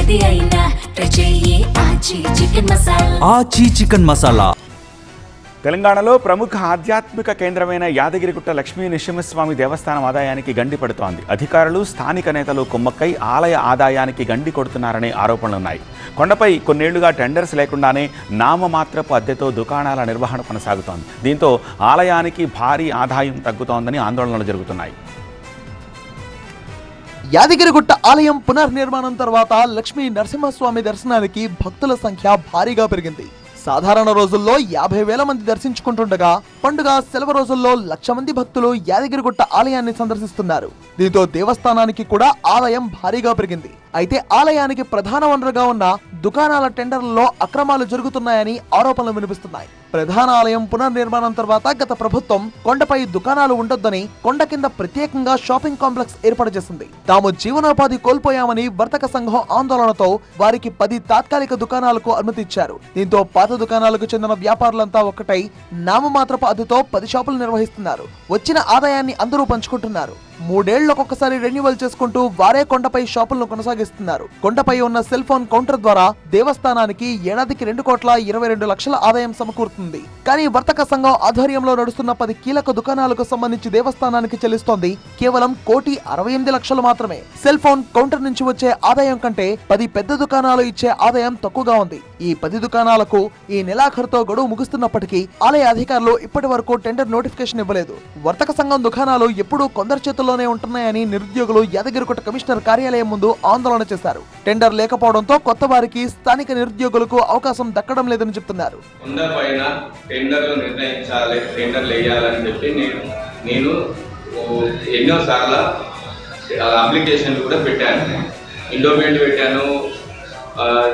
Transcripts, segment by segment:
ఏది అయినా ట్రై చెయ్యి ఆచి చికెన్ మసాలా. ఆచి చికెన్ మసాలా. తెలంగాణలో ప్రముఖ ఆధ్యాత్మిక కేంద్రమైన యాదగిరిగుట్ట లక్ష్మీ నృసింహస్వామి దేవస్థానం ఆదాయానికి గండి పడుతోంది. అధికారులు స్థానిక నేతలు కుమ్మక్కై ఆలయ ఆదాయానికి గండి కొడుతున్నారనే ఆరోపణలున్నాయి. కొండపై కొన్నేళ్లుగా టెండర్స్ లేకుండానే నామమాత్రపు అద్దెతో దుకాణాల నిర్వహణ కొనసాగుతోంది. దీంతో ఆలయానికి భారీ ఆదాయం తగ్గుతోందని ఆందోళనలు జరుగుతున్నాయి. యాదగిరిగుట్ట ఆలయం పునర్నిర్మాణం తర్వాత లక్ష్మీ నరసింహస్వామి దర్శనానికి భక్తుల సంఖ్య భారీగా పెరిగింది. సాధారణ రోజుల్లో 50,000 మంది దర్శించుకుంటుండగా పండుగ సెలవు రోజుల్లో 1,00,000 మంది భక్తులు యాదగిరిగుట్ట ఆలయాన్ని సందర్శిస్తున్నారు. దీంతో దేవస్థానానికి కూడా ఆదాయం భారీగా పెరిగింది. అయితే ఆలయానికి ప్రధాన వనరుగా ఉన్న దుకాణాల టెండర్లలో అక్రమాలు జరుగుతున్నాయని ఆరోపణలు వినిపిస్తున్నాయి. ప్రధాన ఆలయం పునర్నిర్మాణం తర్వాత గత ప్రభుత్వం కొండపై దుకాణాలు ఉండొద్దని కొండ కింద ప్రత్యేకంగా షాపింగ్ కాంప్లెక్స్ ఏర్పాటు చేసింది. తాము జీవనోపాధి కోల్పోయామని వర్తక సంఘం ఆందోళనతో వారికి 10 తాత్కాలిక దుకాణాలకు అనుమతి ఇచ్చారు. దీంతో పాత దుకాణాలకు చెందిన వ్యాపారులంతా ఒక్కటై నామమాత్రపు అద్దెతో 10 షాపులు నిర్వహిస్తున్నారు. వచ్చిన ఆదాయాన్ని అందరూ పంచుకుంటున్నారు. 3 ఏళ్లకొకసారి రెన్యువల్ చేసుకుంటూ వారే కొండపై షాపులను కొనసాగిస్తున్నారు. కొండపై ఉన్న సెల్ ఫోన్ కౌంటర్ ద్వారా దేవస్థానానికి ఏడాదికి 2,22,00,000 ఆదాయం సమకూరుతుంది. కానీ వర్తక సంఘం ఆధ్వర్యంలో నడుస్తున్న 10 కీలక దుకాణాలకు సంబంధించి దేవస్థానానికి చెల్లిస్తోంది కేవలం 1,68,00,000 మాత్రమే. సెల్ ఫోన్ కౌంటర్ నుంచి వచ్చే ఆదాయం కంటే 10 పెద్ద దుకాణాలు ఇచ్చే ఆదాయం తక్కువగా ఉంది. ఈ 10 దుకాణాలకు ఈ నెలాఖరుతో గడువు ముగుస్తున్నప్పటికీ ఆలయ అధికారులు ఇప్పటి వరకు టెండర్ నోటిఫికేషన్ ఇవ్వలేదు. వర్తక సంఘం దుకాణాలు ఎప్పుడూ కొందరి చేతుల్లోనే ఉంటున్నాయని నిరుద్యోగులు యాదగిరిగుట్ట కమిషనర్ కార్యాలయం ముందు ఆందోళన చేశారు. టెండర్ లేకపోవడంతో కొత్త వారికి స్థానిక నిరుద్యోగులకు అవకాశం దక్కడం లేదని చెప్తున్నారు. ఎన్నో సార్లు అప్లికేషన్లు కూడా పెట్టాను. ఇండోమెంట్ పెట్టాను,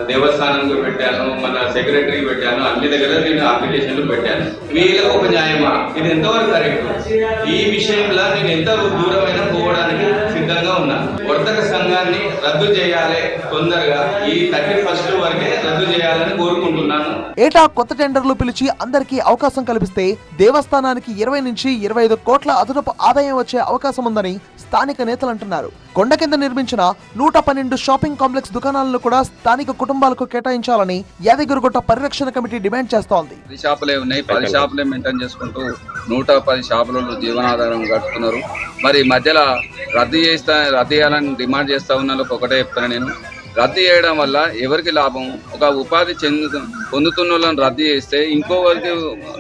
దేవస్థానంలో పెట్టాను, మన సెక్రటరీ పెట్టాను, అన్ని దగ్గర నేను అప్లికేషన్లు పెట్టాను. వీళ్ళకు ఒక న్యాయమా? ఇది ఎంతవరకు కరెక్ట్? ఈ విషయంలో నేను ఎంత దూరమైనా పోవడానికి సిద్ధంగా ఉన్నా. వర్తక సంఘాన్ని రద్దు చేయాలి, తొందరగా ఈ 31st వరకే రద్దు చేయాలని కోరుకుంటున్నాను. ఏటా కొత్త టెండర్లు పిలిచి అందరికీ అవకాశం కల్పిస్తే దేవస్థానానికి 20 నుంచి 25 కోట్ల అదనపు ఆదాయం వచ్చే అవకాశం ఉందని స్థానిక నేతలు అంటున్నారు. కొండ కింద నిర్మించిన 112 షాపింగ్ కాంప్లెక్స్ దుకాణాలను కూడా స్థానిక కుటుంబాలకు కేటాయించాలని యాదగిరిగుట్ట పరిరక్షణ కమిటీ డిమాండ్ చేస్తోంది. 10 షాపులే ఉన్నాయి, 10 షాపులే మెయింటైన్ చేసుకుంటూ 110 షాపులలో జీవనాధారం గడుపుతున్నారు. మరి మధ్యలో రద్దు చేయాలని డిమాండ్ చేస్తా ఉన్న ఒకటే చెప్తాను నేను, రద్దు చేయడం వల్ల ఎవరికి లాభం? ఒక ఉపాధి పొందుతున్న వాళ్ళని రద్దు చేస్తే ఇంకోవరికి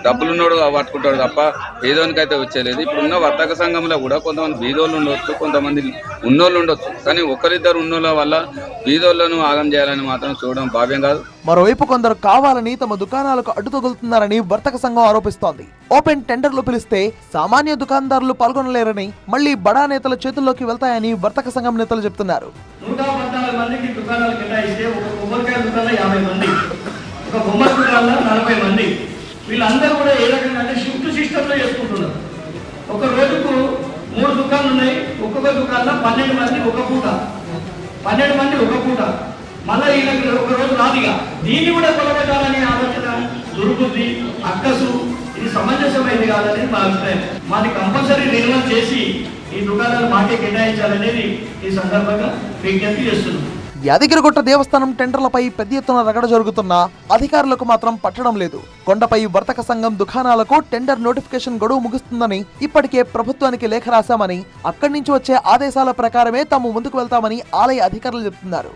డబ్బులున్నోడు పట్టుకుంటాడు తప్ప పేదోనికైతే వచ్చేలేదు. ఇప్పుడున్న వర్తక సంఘంలో కూడా కొంతమంది బీదోళ్ళు ఉండొచ్చు, కొంతమంది ఉన్నోళ్ళు ఉండొచ్చు. కానీ ఒకరిద్దరు ఉన్నోళ్ళ వల్ల బీదోళ్లను ఆగం చేయాలని మాత్రం చూడడం భావ్యం కాదు. మరోవైపు కొందరు కావాలని తమ దుకాణాలకు అడ్డు తగులుతున్నారని వర్తక సంఘం ఆరోపిస్తోంది. ఓపెన్ టెండర్లు పిలిస్తే సామాన్య దుకాణదారులు పాల్గొనలేరని, మళ్లీ బడా నేతల చేతుల్లోకి వెళ్తాయని వర్తక సంఘం నేతలు చెప్తున్నారు. 114 మందికి దుకాణాలు కేటాయిస్తే ఒక కొబ్బరికాయ దుకాణంలో 50 మంది, ఒక బొమ్మల దుకాణంలో 40 మంది. వీళ్ళందరూ కూడా ఏ రకంగా అంటే షిఫ్ట్ సిస్టంలో చేసుకుంటున్నారు. ఒక రోజుకు 3 దుకాణాలు ఉన్నాయి. ఒక్కొక్క దుకాణంలో 12 మంది ఒక పూట, 12 మంది ఒక పూట. మళ్ళీ వీళ్ళకి ఒక రోజు రాదిగా. దీన్ని కూడా కొలబెట్టాలని ఆలోచన దుర్బుద్ధి, అక్కసు, ఇది సమంజసమైంది కాదని మా అభిప్రాయం. మాది కంపల్సరీ రెన్యువల్ చేసి ఈ దుకాణాలు మాకే కేటాయించాలనేది ఈ సందర్భంగా విజ్ఞప్తి చేస్తున్నాం. యాదగిరిగుట్ట దేవస్థానం టెండర్లపై పెద్ద ఎత్తున రగడ జరుగుతున్నా అధికారులకు మాత్రం పట్టడం లేదు. కొండపై వర్తక సంఘం దుకాణాలకు టెండర్ నోటిఫికేషన్ గడువు ముగుస్తుందని ఇప్పటికే ప్రభుత్వానికి లేఖ రాశామని, అక్కడి నుంచి వచ్చే ఆదేశాల ప్రకారమే తాము ముందుకు వెళ్తామని ఆలయ అధికారులు చెబుతున్నారు.